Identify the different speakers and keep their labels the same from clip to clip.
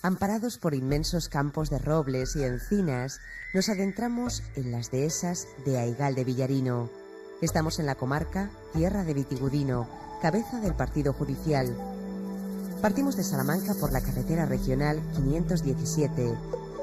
Speaker 1: Amparados por inmensos campos de robles y encinas, nos adentramos en las dehesas de Aigal de Villarino. Estamos en la comarca Tierra de Vitigudino, cabeza del partido judicial. Partimos de Salamanca por la carretera regional 517.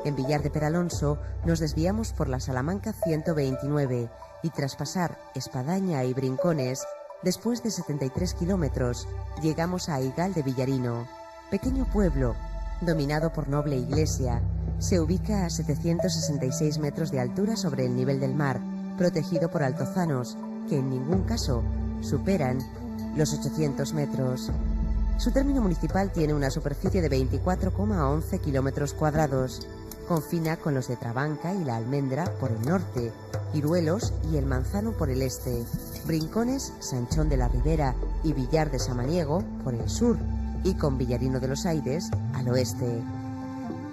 Speaker 1: En Villar de Peralonso nos desviamos por la Salamanca 129 y tras pasar Espadaña y Brincones, después de 73 kilómetros, llegamos a Aigal de Villarino, pequeño pueblo dominado por noble iglesia. Se ubica a 766 metros de altura sobre el nivel del mar, protegido por altozanos que en ningún caso superan los 800 metros. Su término municipal tiene una superficie de 24,11 kilómetros cuadrados. Confina con los de Trabanca y La Almendra por el norte, Iruelos y El Manzano por el este, Brincones, Sanchón de la Ribera y Villar de Samaniego por el sur, y con Villarino de los Aires al oeste.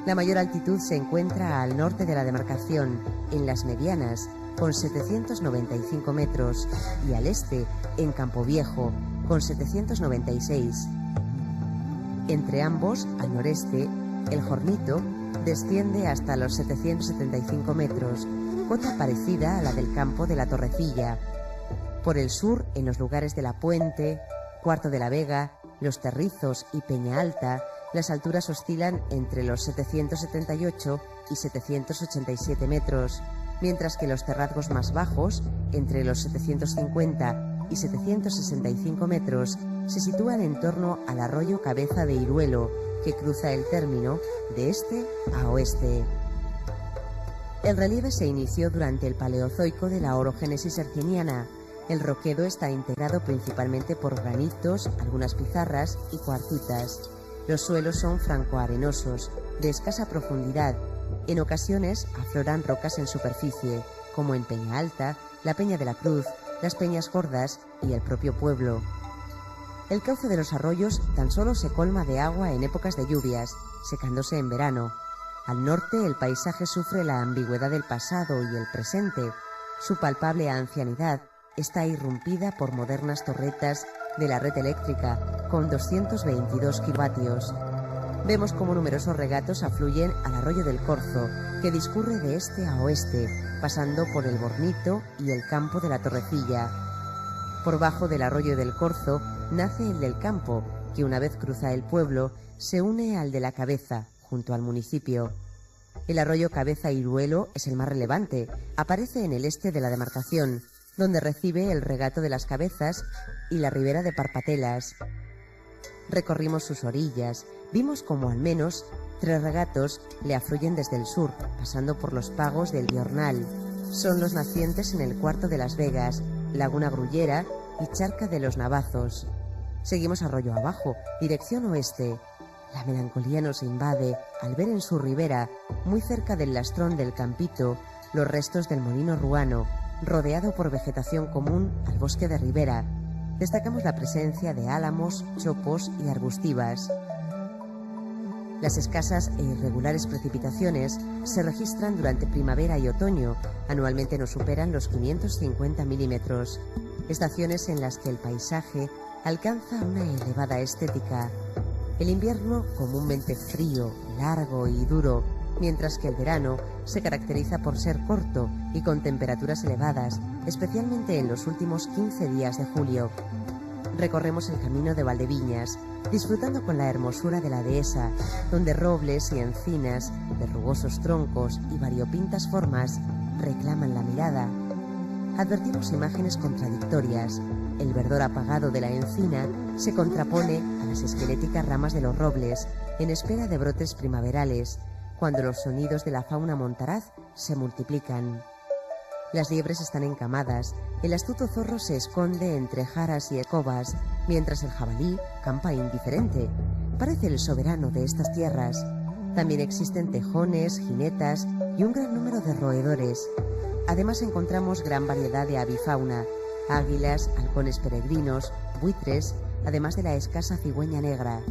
Speaker 1: La mayor altitud se encuentra al norte de la demarcación, en Las Medianas, con 795 metros, y al este, en Campoviejo, con 796. Entre ambos, al noreste, el Jornito desciende hasta los 775 metros, cota parecida a la del campo de la Torrecilla. Por el sur, en los lugares de La Puente, Cuarto de la Vega, Los Terrizos y Peña Alta, las alturas oscilan entre los 778 y 787 metros, mientras que los terrazgos más bajos, entre los 750 y 765 metros, se sitúan en torno al arroyo Cabeza de Iruelo, que cruza el término de este a oeste. El relieve se inició durante el Paleozoico de la orogénesis herciniana. El roquedo está integrado principalmente por granitos, algunas pizarras y cuarcitas. Los suelos son francoarenosos, de escasa profundidad. En ocasiones afloran rocas en superficie, como en Peña Alta, la Peña de la Cruz, las Peñas Gordas y el propio pueblo. El cauce de los arroyos tan solo se colma de agua en épocas de lluvias, secándose en verano. Al norte el paisaje sufre la ambigüedad del pasado y el presente. Su palpable ancianidad está irrumpida por modernas torretas de la red eléctrica con 222 kilovatios. Vemos cómo numerosos regatos afluyen al arroyo del Corzo, que discurre de este a oeste, pasando por el Bornito y el campo de la Torrecilla. Por bajo del arroyo del Corzo nace el del Campo, que una vez cruza el pueblo, se une al de la Cabeza, junto al municipio. El arroyo Cabeza Iruelo es el más relevante, aparece en el este de la demarcación, donde recibe el regato de las Cabezas y la ribera de Parpatelas. Recorrimos sus orillas, vimos como al menos 3 regatos le afluyen desde el sur, pasando por los pagos del Diornal. Son los nacientes en el Cuarto de las Vegas, Laguna Grullera y Charca de los Navazos. Seguimos arroyo abajo, dirección oeste. La melancolía nos invade al ver en su ribera, muy cerca del lastrón del Campito, los restos del molino ruano, rodeado por vegetación común al bosque de ribera. Destacamos la presencia de álamos, chopos y arbustivas. Las escasas e irregulares precipitaciones se registran durante primavera y otoño. Anualmente no superan los 550 milímetros. Estaciones en las que el paisaje alcanza una elevada estética. El invierno comúnmente frío, largo y duro, mientras que el verano se caracteriza por ser corto y con temperaturas elevadas, especialmente en los últimos 15 días de julio. Recorremos el camino de Valdeviñas, disfrutando con la hermosura de la dehesa, donde robles y encinas, de rugosos troncos y variopintas formas, reclaman la mirada. Advertimos imágenes contradictorias. El verdor apagado de la encina se contrapone a las esqueléticas ramas de los robles, en espera de brotes primaverales, cuando los sonidos de la fauna montaraz se multiplican. Las liebres están encamadas, el astuto zorro se esconde entre jaras y escobas, mientras el jabalí campa indiferente. Parece el soberano de estas tierras. También existen tejones, jinetas y un gran número de roedores. Además encontramos gran variedad de avifauna, águilas, halcones peregrinos, buitres, además de la escasa cigüeña negra.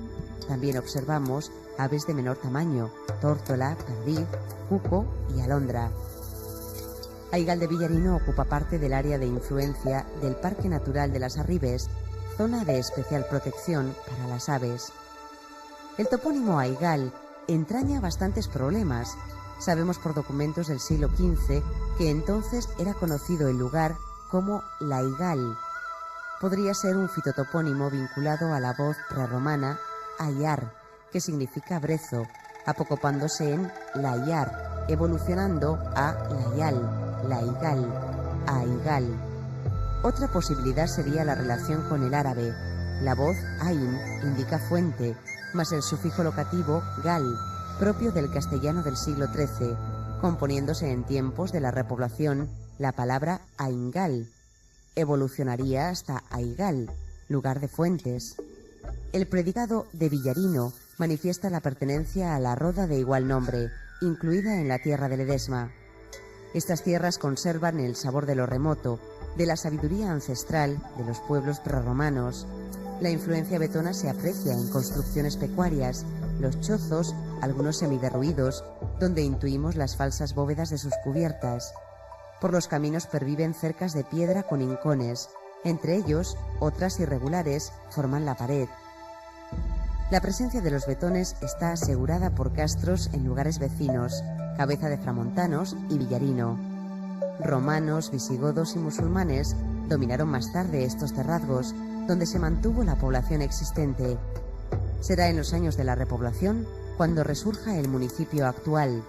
Speaker 1: También observamos aves de menor tamaño, tórtola, perdiz, cuco y alondra. Aigal de Villarino ocupa parte del área de influencia del Parque Natural de las Arribes, zona de especial protección para las aves. El topónimo Aigal entraña bastantes problemas. Sabemos por documentos del siglo XV que entonces era conocido el lugar como Laigal. Podría ser un fitotopónimo vinculado a la voz prerromana Ayar, que significa brezo, apocopándose en Layar, evolucionando a Layal, Laigal, Aigal. Otra posibilidad sería la relación con el árabe. La voz Ain indica fuente, más el sufijo locativo gal, propio del castellano del siglo XIII, componiéndose en tiempos de la repoblación la palabra Aingal. Evolucionaría hasta Aigal, lugar de fuentes. El predicado de Villarino manifiesta la pertenencia a la roda de igual nombre, incluida en la tierra de Ledesma. Estas tierras conservan el sabor de lo remoto, de la sabiduría ancestral de los pueblos prerromanos. La influencia vetona se aprecia en construcciones pecuarias, los chozos, algunos semiderruidos, donde intuimos las falsas bóvedas de sus cubiertas. Por los caminos perviven cercas de piedra con hincones, entre ellos, otras irregulares forman la pared. La presencia de los vetones está asegurada por castros en lugares vecinos, Cabeza de Framontanos y Villarino. Romanos, visigodos y musulmanes dominaron más tarde estos terrazgos, donde se mantuvo la población existente. Será en los años de la repoblación cuando resurja el municipio actual.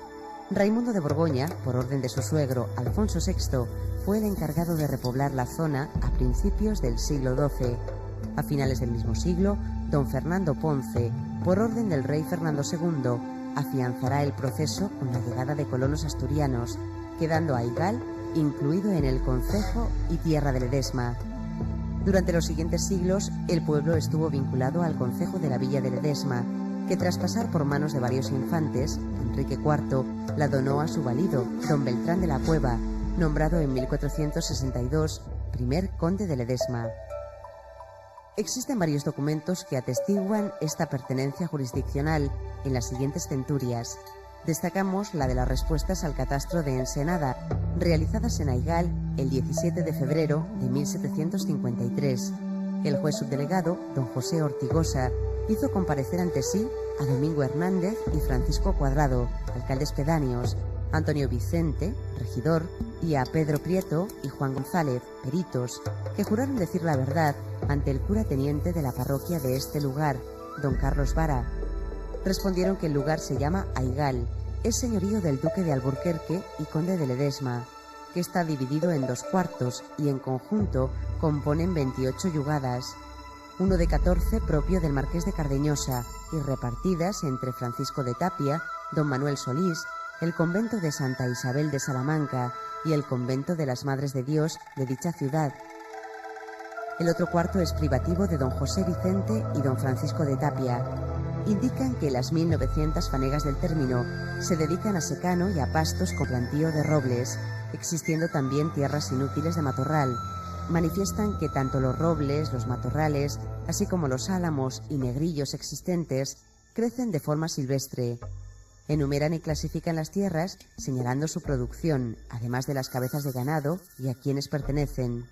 Speaker 1: Raimundo de Borgoña, por orden de su suegro Alfonso VI, fue el encargado de repoblar la zona a principios del siglo XII. A finales del mismo siglo, don Fernando Ponce, por orden del rey Fernando II, afianzará el proceso con la llegada de colonos asturianos, quedando Aigal incluido en el concejo y tierra de Ledesma. Durante los siguientes siglos, el pueblo estuvo vinculado al concejo de la villa de Ledesma, que tras pasar por manos de varios infantes, Enrique IV la donó a su valido, don Beltrán de la Cueva, nombrado en 1462 primer conde de Ledesma. Existen varios documentos que atestiguan esta pertenencia jurisdiccional en las siguientes centurias. Destacamos la de las respuestas al catastro de Ensenada, realizadas en Aigal el 17 de febrero de 1753. El juez subdelegado, don José Ortigosa, hizo comparecer ante sí a Domingo Hernández y Francisco Cuadrado, alcaldes pedáneos, Antonio Vicente, regidor, y a Pedro Prieto y Juan González, peritos, que juraron decir la verdad ante el cura teniente de la parroquia de este lugar, don Carlos Vara. Respondieron que el lugar se llama Aigal, es señorío del duque de Alburquerque y conde de Ledesma, que está dividido en 2 cuartos y en conjunto componen 28 yugadas, uno de 14 propio del marqués de Cardeñosa y repartidas entre Francisco de Tapia, don Manuel Solís, el convento de Santa Isabel de Salamanca y el convento de las Madres de Dios de dicha ciudad. El otro cuarto es privativo de don José Vicente y don Francisco de Tapia. Indican que las 1900 fanegas del término se dedican a secano y a pastos con plantío de robles, existiendo también tierras inútiles de matorral. Manifiestan que tanto los robles, los matorrales, así como los álamos y negrillos existentes, crecen de forma silvestre. Enumeran y clasifican las tierras señalando su producción, además de las cabezas de ganado y a quienes pertenecen.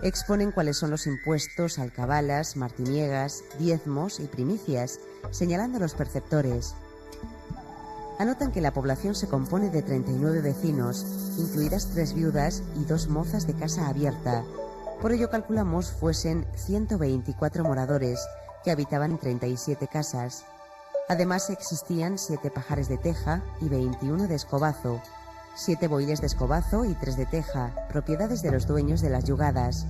Speaker 1: Exponen cuáles son los impuestos, alcabalas, martiniegas, diezmos y primicias, señalando los perceptores. Anotan que la población se compone de 39 vecinos, incluidas 3 viudas y 2 mozas de casa abierta. Por ello calculamos fuesen 124 moradores que habitaban en 37 casas. Además existían 7 pajares de teja y 21 de escobazo, 7 boiles de escobazo y 3 de teja, propiedades de los dueños de las yugadas.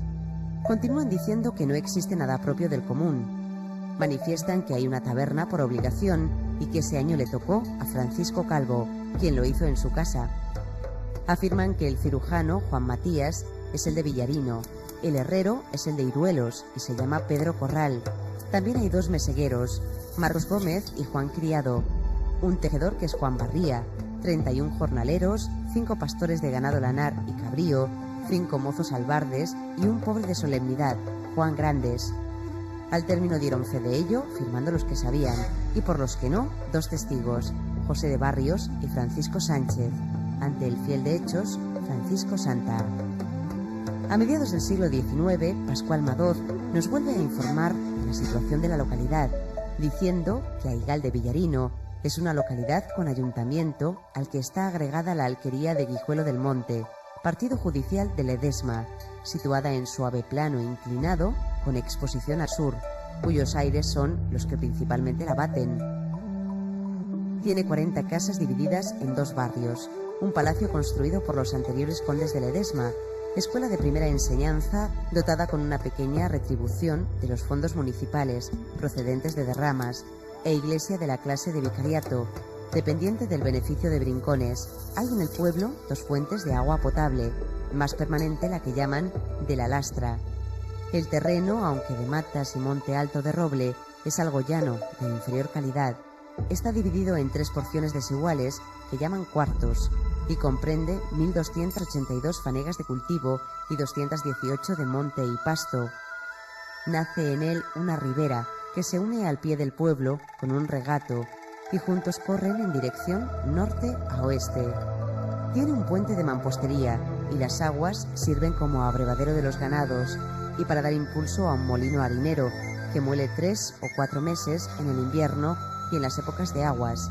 Speaker 1: Continúan diciendo que no existe nada propio del común. Manifiestan que hay una taberna por obligación y que ese año le tocó a Francisco Calvo, quien lo hizo en su casa. Afirman que el cirujano, Juan Matías, es el de Villarino, el herrero es el de Iruelos y se llama Pedro Corral. También hay 2 mesegueros, Marcos Gómez y Juan Criado, un tejedor que es Juan Barría, 31 jornaleros, 5 pastores de ganado lanar y cabrío, 5 mozos albardes y un pobre de solemnidad, Juan Grandes. Al término dieron fe de ello, firmando los que sabían, y por los que no, 2 testigos, José de Barrios y Francisco Sánchez, ante el fiel de Hechos, Francisco Santa. A mediados del siglo XIX, Pascual Madoz nos vuelve a informar de la situación de la localidad, diciendo que Aigal de Villarino Es una localidad con ayuntamiento al que está agregada la alquería de Guijuelo del Monte, partido judicial de Ledesma, situada en suave plano inclinado con exposición al sur, cuyos aires son los que principalmente la baten. Tiene 40 casas divididas en 2 barrios, un palacio construido por los anteriores condes de Ledesma, escuela de primera enseñanza dotada con una pequeña retribución de los fondos municipales procedentes de derramas, e iglesia de la clase de vicariato, dependiente del beneficio de Brincones. Hay en el pueblo 2 fuentes de agua potable, más permanente la que llaman de la Lastra. El terreno, aunque de matas y monte alto de roble, es algo llano, de inferior calidad. Está dividido en 3 porciones desiguales que llaman cuartos y comprende 1.282 fanegas de cultivo y 218 de monte y pasto. Nace en él una ribera que se une al pie del pueblo con un regato y juntos corren en dirección norte a oeste. Tiene un puente de mampostería y las aguas sirven como abrevadero de los ganados y para dar impulso a un molino harinero que muele 3 o 4 meses en el invierno y en las épocas de aguas.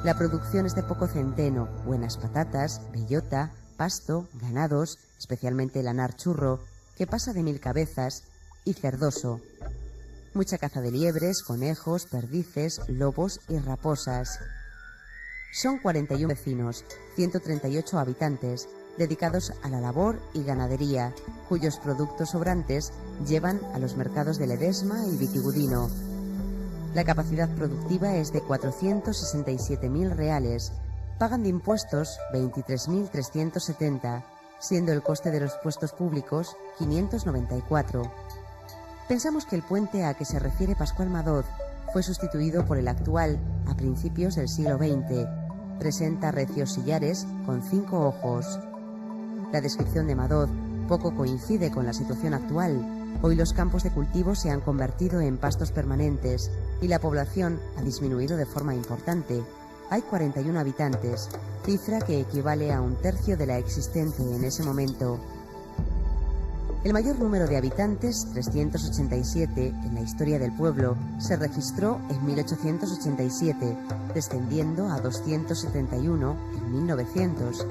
Speaker 1: La producción es de poco centeno, buenas patatas, bellota, pasto, ganados, especialmente lanar churro, que pasa de 1000 cabezas, y cerdoso. Mucha caza de liebres, conejos, perdices, lobos y raposas. Son 41 vecinos, 138 habitantes, dedicados a la labor y ganadería, cuyos productos sobrantes llevan a los mercados de Ledesma y Vitigudino. La capacidad productiva es de 467.000 reales. Pagan de impuestos 23.370, siendo el coste de los puestos públicos 594. Pensamos que el puente a que se refiere Pascual Madoz fue sustituido por el actual a principios del siglo XX. Presenta recios sillares con 5 ojos. La descripción de Madoz poco coincide con la situación actual. Hoy los campos de cultivo se han convertido en pastos permanentes y la población ha disminuido de forma importante. Hay 41 habitantes, cifra que equivale a 1/3 de la existente en ese momento. El mayor número de habitantes, 387, en la historia del pueblo, se registró en 1887, descendiendo a 271 en 1900.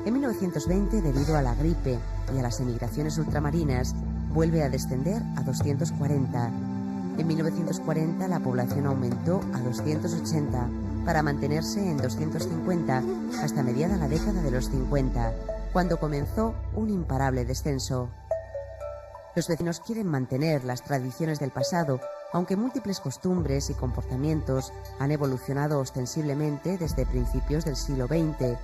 Speaker 1: En 1920, debido a la gripe y a las emigraciones ultramarinas, vuelve a descender a 240. En 1940 la población aumentó a 280, para mantenerse en 250 hasta mediada la década de los 50, cuando comenzó un imparable descenso. Los vecinos quieren mantener las tradiciones del pasado, aunque múltiples costumbres y comportamientos han evolucionado ostensiblemente desde principios del siglo XX,